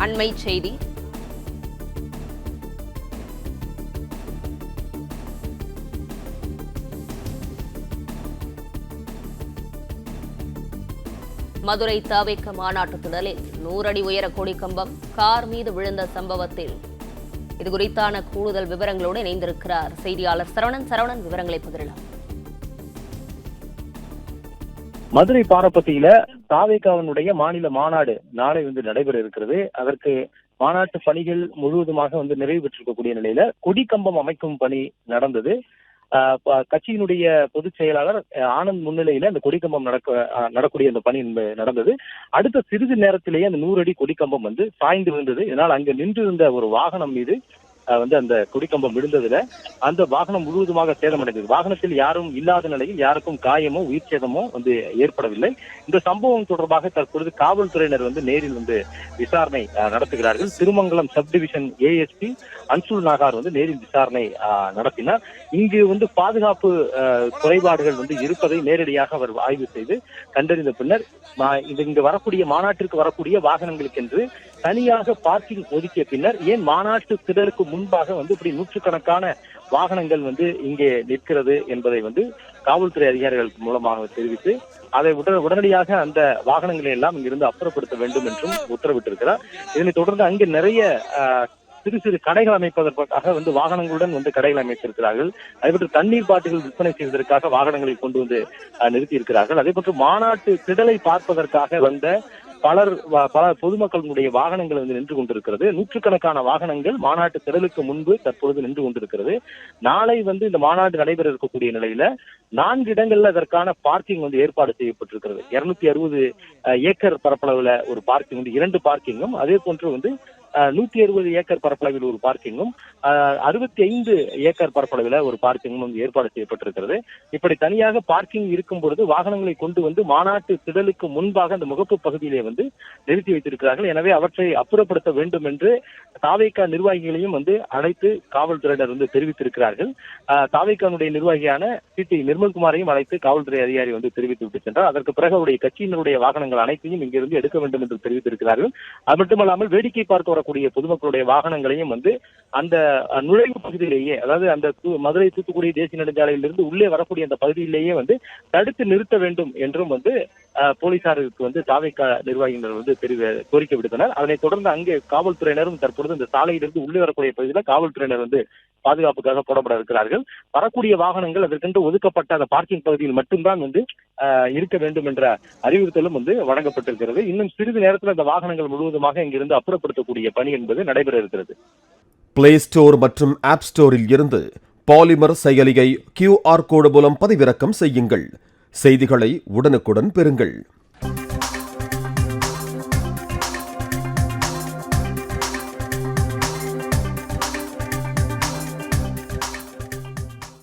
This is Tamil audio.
அண்மை செய்தி. மதுரை தவிக மாநாட்டு திடலில் 100 அடி உயர கொடிக்கம்பம் கார் மீது விழுந்த சம்பவத்தில் இதுகுறித்தான கூடுதல் விவரங்களோடு இணைந்திருக்கிறார் செய்தியாளர் சரவணன். விவரங்களை பகிரலாம். மதுரை பாரப்பட்டியில தவிகவினுடைய மாநில மாநாடு நாளை நடைபெற இருக்கிறது. அதற்கு மாநாட்டு பணிகள் முழுவதுமாக நிறைவு பெற்றிருக்கக்கூடிய நிலையில கொடிக்கம்பம் அமைக்கும் பணி நடந்தது. கட்சியினுடைய பொதுச் செயலாளர் ஆனந்த் முன்னிலையில அந்த கொடிக்கம்பம் நடக்கூடிய அந்த பணி நடந்தது. அடுத்த சிறிது நேரத்திலேயே அந்த 100 அடி கொடிக்கம்பம் சாய்ந்து விழுந்தது. இதனால் அங்கு நின்றிருந்த ஒரு வாகனம் மீது அந்த கொடிக்கம்பம் விழுந்ததுல அந்த வாகனம் முழுவதுமாக சேதமடைந்தது. வாகனத்தில் யாரும் இல்லாத நிலையில் யாருக்கும் காயமோ உயிர் சேதமோ ஏற்படவில்லை. இந்த சம்பவம் தொடர்பாக தற்பொழுது காவல்துறையினர் நேரில் விசாரணை நடத்துகிறார்கள். Thirumangalam sub division ASP Anshul Nagar நேரில் விசாரணை நடத்தினார். இங்கு பாதுகாப்பு குறைபாடுகள் இருப்பதை நேரடியாக அவர் ஆய்வு செய்து கண்டறிந்த பின்னர் இங்கு வரக்கூடிய மாநாட்டிற்கு வரக்கூடிய வாகனங்களுக்கு என்று தனியாக பார்க்கிங் ஒதுக்கிய பின்னர் ஏன் மாநாட்டு திடலுக்கு முன்பாக இப்படி நூற்றுக்கணக்கான வாகனங்கள் இங்கே நிற்கிறது என்பதை காவல்துறை அதிகாரிகள் மூலமாக தெரிவித்து அதை உடனடியாக அந்த வாகனங்களை எல்லாம் இங்கிருந்து அப்புறப்படுத்த வேண்டும் என்றும் உத்தரவிட்டிருக்கிறார். இதனைத் தொடர்ந்து அங்கு நிறைய சிறு சிறு கடைகள் அமைப்பதற்காக வாகனங்களுடன் கடைகள் அமைத்திருக்கிறார்கள். அதேபோன்று தண்ணீர் பாட்டிகள் விற்பனை செய்வதற்காக வாகனங்களை கொண்டு நிறுத்தி இருக்கிறார்கள். அதே போன்று மாநாட்டு திடலை பார்ப்பதற்காக பல பொதுமக்களுடைய வாகனங்கள் நின்று கொண்டிருக்கிறது. நூற்றுக்கணக்கான வாகனங்கள் மாநாட்டு திடலுக்கு முன்பு தற்பொழுது நின்று கொண்டிருக்கிறது. நாளை இந்த மாநாடு நடைபெற இருக்கக்கூடிய நிலையில 4 இடங்கள்ல அதற்கான பார்க்கிங் ஏற்பாடு செய்யப்பட்டிருக்கிறது. 260 ஏக்கர் பரப்பளவுல ஒரு பார்க்கிங் 2 பார்க்கிங்கும், அதே போன்று 160 ஏக்கர் பரப்பளவில் ஒரு பார்க்கிங்கும், 65 ஏக்கர் பரப்பளவில் ஒரு பார்க்கிங்கும் ஏற்பாடு செய்யப்பட்டிருக்கிறது. இப்படி தனியாக பார்க்கிங் இருக்கும் பொழுது வாகனங்களை கொண்டு மாநாட்டு திடலுக்கு முன்பாக அந்த முகப்பு பகுதியிலே நிறுத்தி வைத்திருக்கிறார்கள். எனவே அவற்றை அப்புறப்படுத்த வேண்டும் என்று தவிக நிர்வாகிகளையும் அழைத்து காவல்துறையினர் தெரிவித்திருக்கிறார்கள். தவிகனுடைய நிர்வாகியான சி.டி. நிர்மல்குமாரையும் அழைத்து காவல்துறை அதிகாரி தெரிவித்து விட்டு சென்றார். அதற்கு பிறகு அவருடைய கட்சியினருடைய வாகனங்கள் அனைத்தையும் இங்கிருந்து எடுக்க வேண்டும் என்று தெரிவித்திருக்கிறார்கள். அது மட்டுமல்லாமல் வேடிக்கை பார்க்க வரக்கூடிய பொதுமக்களுடைய வாகனங்களையும் அந்த நுழைவு பகுதியிலேயே, அதாவது அந்த மதுரை தூத்துக்குடி தேசிய நெடுஞ்சாலையிலிருந்து உள்ளே வரக்கூடிய அந்த பகுதியிலேயே தடுத்து நிறுத்த வேண்டும் என்றும் போலீசாருக்கு தவிக நிர்வாகியினர் கோரிக்கை விடுத்தனர். அதனைத் தொடர்ந்து அங்கே காவல்துறையினரும் தற்பொழுது இந்த சாலையிலிருந்து உள்ளே வரக்கூடிய பகுதியில் காவல்துறையினர் பாதுகாப்புக்காக போடப்பட இருக்கிறார்கள். வரக்கூடிய வாகனங்கள் அதற்கென்று ஒதுக்கப்பட்ட அந்த பார்க்கிங் பகுதியில் மட்டும்தான் இருக்க வேண்டும் என்ற அறிவுறுத்தலும் வழங்கப்பட்டிருக்கிறது. இன்னும் சிறிது நேரத்தில் அந்த வாகனங்கள் முழுவதுமாக இங்கிருந்து அப்புறப்படுத்தக்கூடிய பணி என்பது நடைபெற இருக்கிறது. பிளே ஸ்டோர் மற்றும் ஆப் ஸ்டோரில் இருந்து பாலிமர் செயலியை QR கோடு மூலம் பதிவிறக்கம் செய்யுங்கள். செய்திகளை உடனுக்குடன் பெறுங்கள்.